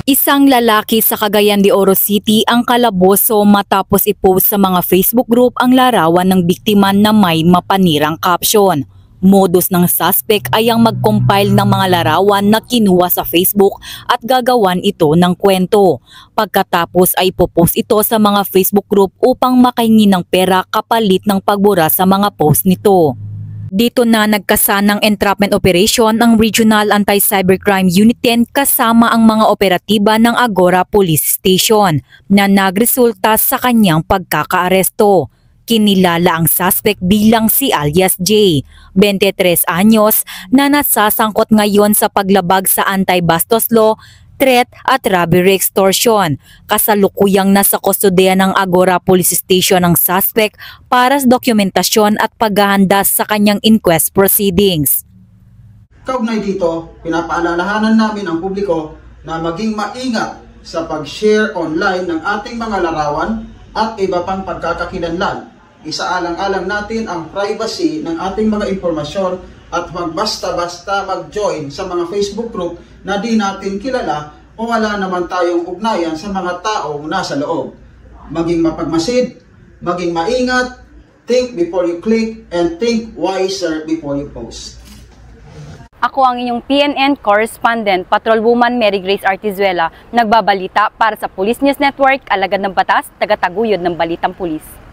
Isang lalaki sa Cagayan de Oro City ang kalaboso matapos i-post sa mga Facebook group ang larawan ng biktima na may mapanirang caption. Modus ng suspect ay ang mag-compile ng mga larawan na kinuha sa Facebook at gagawan ito ng kwento. Pagkatapos ay ipopost ito sa mga Facebook group upang makahingi ng pera kapalit ng pagbura sa mga post nito. Dito na nagkasanang entrapment operation ang Regional Anti-Cybercrime Unit 10 kasama ang mga operatiba ng Agora Police Station na nagresulta sa kanyang pagkakaaresto. Kinilala ang suspect bilang si alias J, 23 anyos na nasasangkot ngayon sa paglabag sa anti-bastos law, threat at robbery extortion. Kasalukuyang nasa kustodiya ng Agora Police Station ang suspect para sa dokumentasyon at paghahanda sa kanyang inquest proceedings. Kaugnay dito, pinapaalalahanan namin ang publiko na maging maingat sa pag-share online ng ating mga larawan at iba pang pagkakakilanlan. Isaalang-alang natin ang privacy ng ating mga impormasyon at huwag basta-basta mag-join sa mga Facebook group na di natin kilala o wala naman tayong ugnayan sa mga taong nasa loob. Maging mapagmasid, maging maingat, think before you click, and think wiser before you post. Ako ang inyong PNN correspondent, Patrolwoman Mary Grace Artizuela, nagbabalita para sa Police News Network, alagad ng batas, tagataguyod ng balitang pulis.